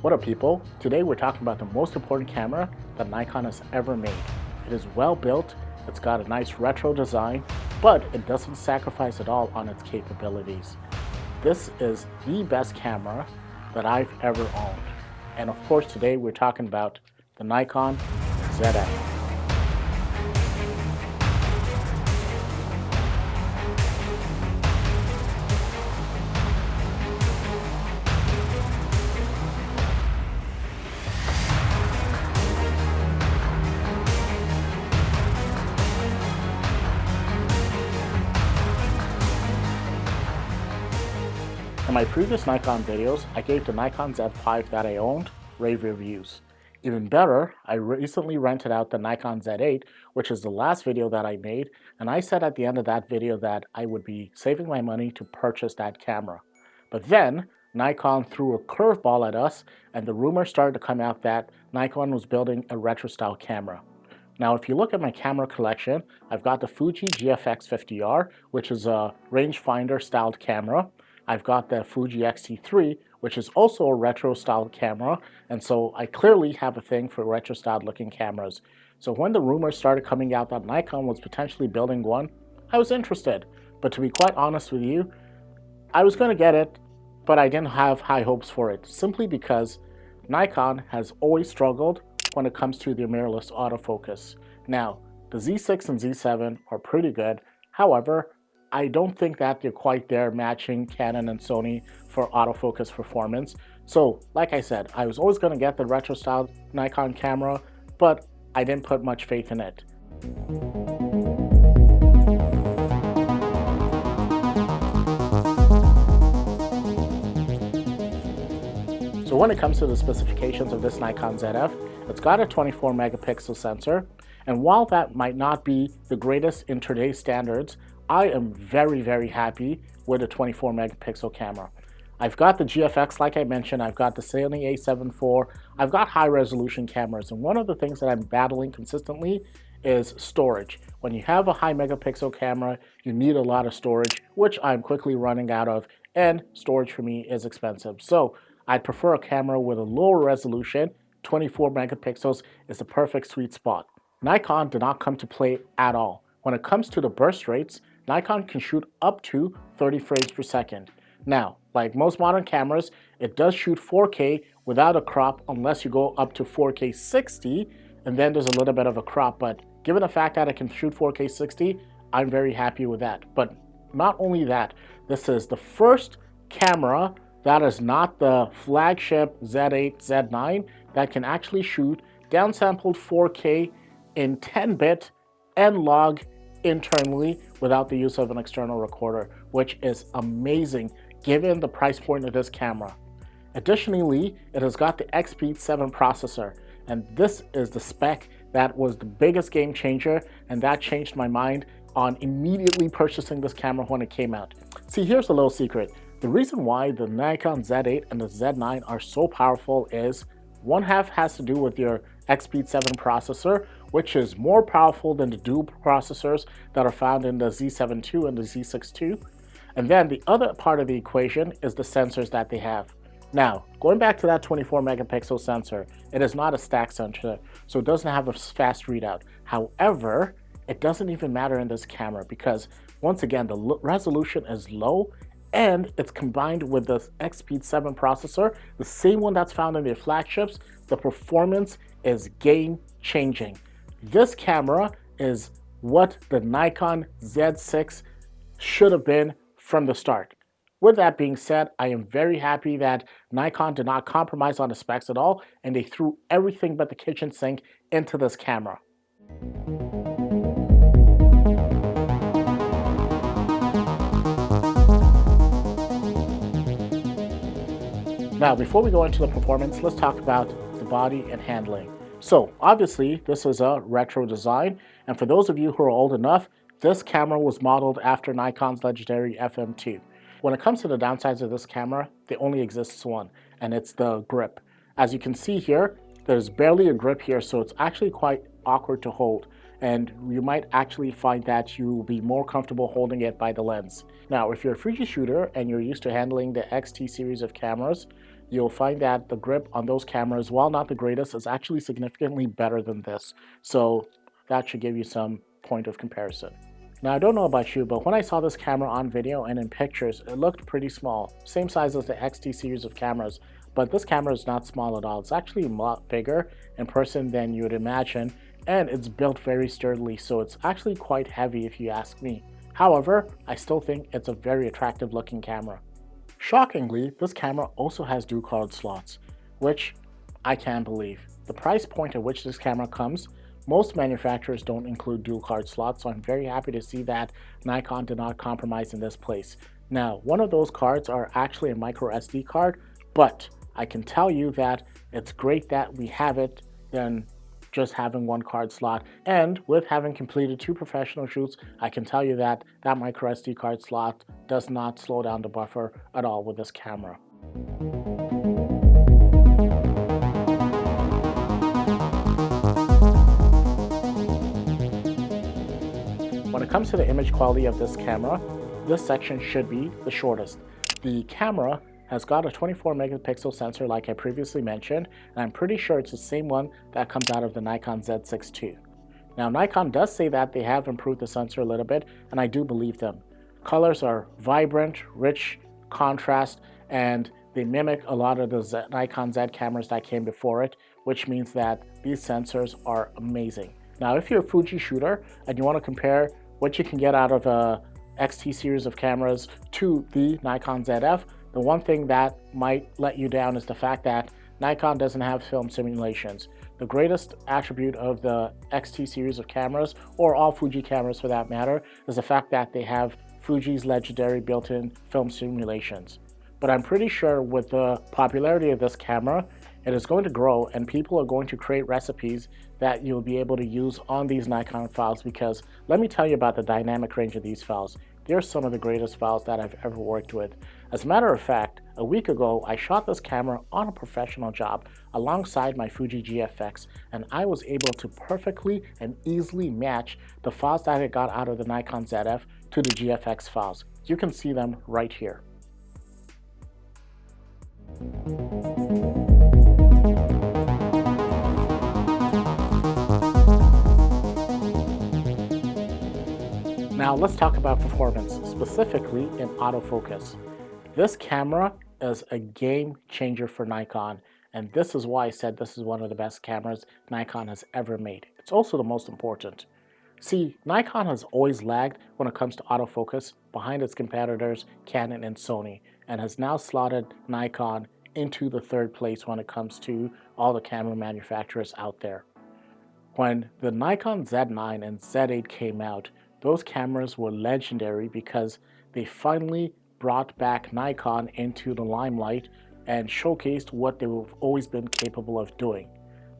What up people? Today we're talking about the most important camera that Nikon has ever made. It is well built, it's got a nice retro design, but it doesn't sacrifice at all on its capabilities. This is the best camera that I've ever owned. And of course today we're talking about the Nikon Zf. In my previous Nikon videos, I gave the Nikon Z5 that I owned rave reviews. Even better, I recently rented out the Nikon Z8, which is the last video that I made, and I said at the end of that video that I would be saving my money to purchase that camera. But then, Nikon threw a curveball at us, and the rumor started to come out that Nikon was building a retro-style camera. Now, if you look at my camera collection, I've got the Fuji GFX 50R, which is a rangefinder-styled camera. I've got the Fuji X-T3, which is also a retro-styled camera, and so I clearly have a thing for retro-styled looking cameras. So when the rumors started coming out that Nikon was potentially building one, I was interested. But to be quite honest with you, I was going to get it, but I didn't have high hopes for it, simply because Nikon has always struggled when it comes to their mirrorless autofocus. Now, the Z6 and Z7 are pretty good, however, I don't think that they're quite there matching Canon and Sony for autofocus performance. So, like I said, I was always going to get the retro-style Nikon camera, but I didn't put much faith in it. So when it comes to the specifications of this Nikon Zf, it's got a 24 megapixel sensor, and while that might not be the greatest in today's standards, I am very happy with a 24 megapixel camera. I've got the GFX, like I mentioned, I've got the Sony A7 IV, I've got high resolution cameras, and one of the things that I'm battling consistently is storage. When you have a high megapixel camera, you need a lot of storage, which I'm quickly running out of, and storage for me is expensive. So I'd prefer a camera with a lower resolution. 24 megapixels is the perfect sweet spot. Nikon did not come to play at all. When it comes to the burst rates, Nikon can shoot up to 30 frames per second. Now, like most modern cameras, it does shoot 4K without a crop unless you go up to 4K 60, and then there's a little bit of a crop. But given the fact that I can shoot 4K 60, I'm very happy with that. But not only that, this is the first camera that is not the flagship Z8, Z9 that can actually shoot downsampled 4K in 10-bit and log internally without the use of an external recorder, which is amazing given the price point of this camera. Additionally, it has got the XP7 processor, and this is the spec that was the biggest game changer, and that changed my mind on immediately purchasing this camera when it came out. See, here's a little secret. The reason why the Nikon Z8 and the Z9 are so powerful is one half has to do with your XP7 processor, which is more powerful than the dual processors that are found in the Z7 II and the Z6 II. And then the other part of the equation is the sensors that they have. Now, going back to that 24 megapixel sensor, it is not a stack sensor, so it doesn't have a fast readout. However, it doesn't even matter in this camera because, once again, the resolution is low, and it's combined with the XP7 processor, the same one that's found in their flagships. The performance is game-changing. This camera is what the Nikon Z6 should have been from the start. With that being said, I am very happy that Nikon did not compromise on the specs at all, and they threw everything but the kitchen sink into this camera. Now, before we go into the performance, let's talk about the body and handling. So, obviously, this is a retro design, and for those of you who are old enough, this camera was modeled after Nikon's legendary FM2. When it comes to the downsides of this camera, there only exists one, and it's the grip. As you can see here, there's barely a grip here, so it's actually quite awkward to hold, and you might actually find that you will be more comfortable holding it by the lens. Now, if you're a Fuji shooter and you're used to handling the XT series of cameras, you'll find that the grip on those cameras, while not the greatest, is actually significantly better than this. So that should give you some point of comparison. Now, I don't know about you, but when I saw this camera on video and in pictures, it looked pretty small. Same size as the XT series of cameras, but this camera is not small at all. It's actually a lot bigger in person than you would imagine, and it's built very sturdily, so it's actually quite heavy if you ask me. However, I still think it's a very attractive looking camera. Shockingly, this camera also has dual card slots, which I can't believe. The price point at which this camera comes, most manufacturers don't include dual card slots, so I'm very happy to see that Nikon did not compromise in this place. Now, one of those cards are actually a micro SD card, but I can tell you that it's great that we have it than just having one card slot. And with having completed 2 professional shoots, I can tell you that that micro SD card slot does not slow down the buffer at all with this camera. When it comes to the image quality of this camera, this section should be the shortest. The camera has got a 24 megapixel sensor like I previously mentioned, and I'm pretty sure it's the same one that comes out of the Nikon Z6 II. Now, Nikon does say that they have improved the sensor a little bit, and I do believe them. Colors are vibrant, rich, contrast, and they mimic a lot of the Nikon Z cameras that came before it, which means that these sensors are amazing. Now, if you're a Fuji shooter and you want to compare what you can get out of a XT series of cameras to the Nikon ZF, the one thing that might let you down is the fact that Nikon doesn't have film simulations. The greatest attribute of the XT series of cameras, or all Fuji cameras for that matter, is the fact that they have Fuji's legendary built-in film simulations. But I'm pretty sure with the popularity of this camera, it is going to grow and people are going to create recipes that you'll be able to use on these Nikon files, because let me tell you about the dynamic range of these files. They're some of the greatest files that I've ever worked with. As a matter of fact, a week ago, I shot this camera on a professional job alongside my Fuji GFX, and I was able to perfectly and easily match the files that I got out of the Nikon ZF to the GFX files. You can see them right here. Now let's talk about performance, specifically in autofocus. This camera is a game changer for Nikon, and this is why I said this is one of the best cameras Nikon has ever made. It's also the most important. See, Nikon has always lagged when it comes to autofocus behind its competitors Canon and Sony, and has now slotted Nikon into the 3rd place when it comes to all the camera manufacturers out there. When the Nikon Z9 and Z8 came out, those cameras were legendary because they finally brought back Nikon into the limelight and showcased what they've always been capable of doing.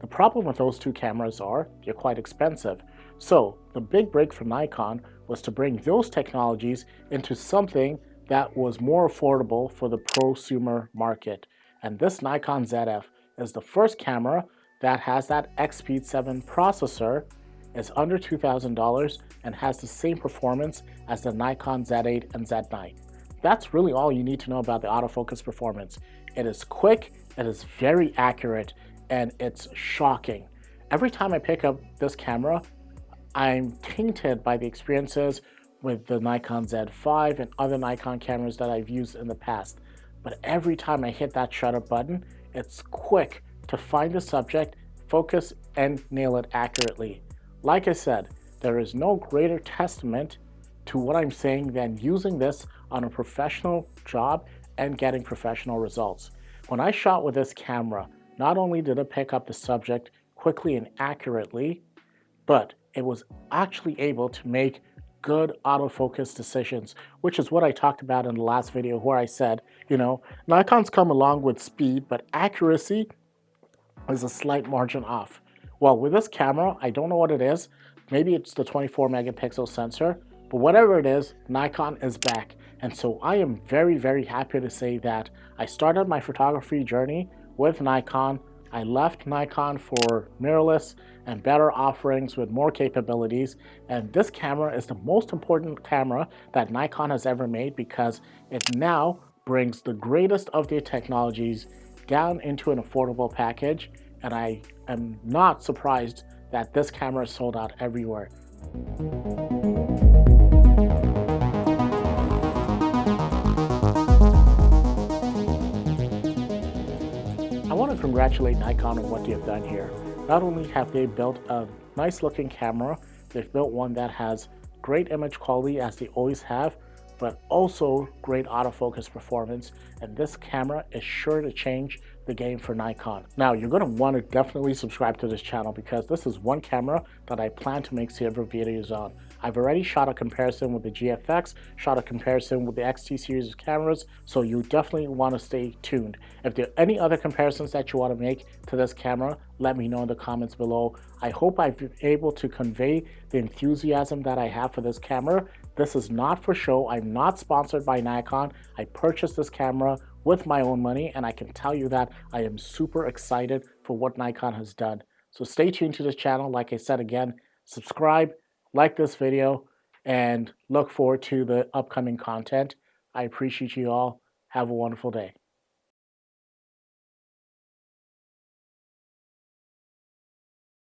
The problem with those 2 cameras are they're quite expensive. So the big break for Nikon was to bring those technologies into something that was more affordable for the prosumer market. And this Nikon ZF is the first camera that has that X-Speed 7 processor, is under $2,000, and has the same performance as the Nikon Z8 and Z9. That's really all you need to know about the autofocus performance. It is quick, it is very accurate, and it's shocking. Every time I pick up this camera, I'm tainted by the experiences with the Nikon Z5 and other Nikon cameras that I've used in the past. But every time I hit that shutter button, it's quick to find the subject, focus, and nail it accurately. Like I said, there is no greater testament to what I'm saying than using this on a professional job and getting professional results. When I shot with this camera, not only did it pick up the subject quickly and accurately, but it was actually able to make good autofocus decisions, which is what I talked about in the last video where I said, Nikon's come along with speed, but accuracy is a slight margin off. Well, with this camera, I don't know what it is. Maybe it's the 24 megapixel sensor, but whatever it is, Nikon is back. And so I am very, very happy to say that I started my photography journey with Nikon. I left Nikon for mirrorless and better offerings with more capabilities. And this camera is the most important camera that Nikon has ever made because it now brings the greatest of their technologies down into an affordable package, and I am not surprised that this camera is sold out everywhere. I want to congratulate Nikon on what they have done here. Not only have they built a nice looking camera, they've built one that has great image quality as they always have, but also great autofocus performance, and this camera is sure to change the game for Nikon. Now, you're going to want to definitely subscribe to this channel because this is one camera that I plan to make several videos on. I've already shot a comparison with the GFX, shot a comparison with the XT series of cameras, so you definitely want to stay tuned. If there are any other comparisons that you want to make to this camera, let me know in the comments below. I hope I've been able to convey the enthusiasm that I have for this camera. This is not for show. I'm not sponsored by Nikon. I purchased this camera with my own money, and I can tell you that I am super excited for what Nikon has done. So stay tuned to this channel. Like I said again, subscribe, like this video, and look forward to the upcoming content. I appreciate you all. Have a wonderful day.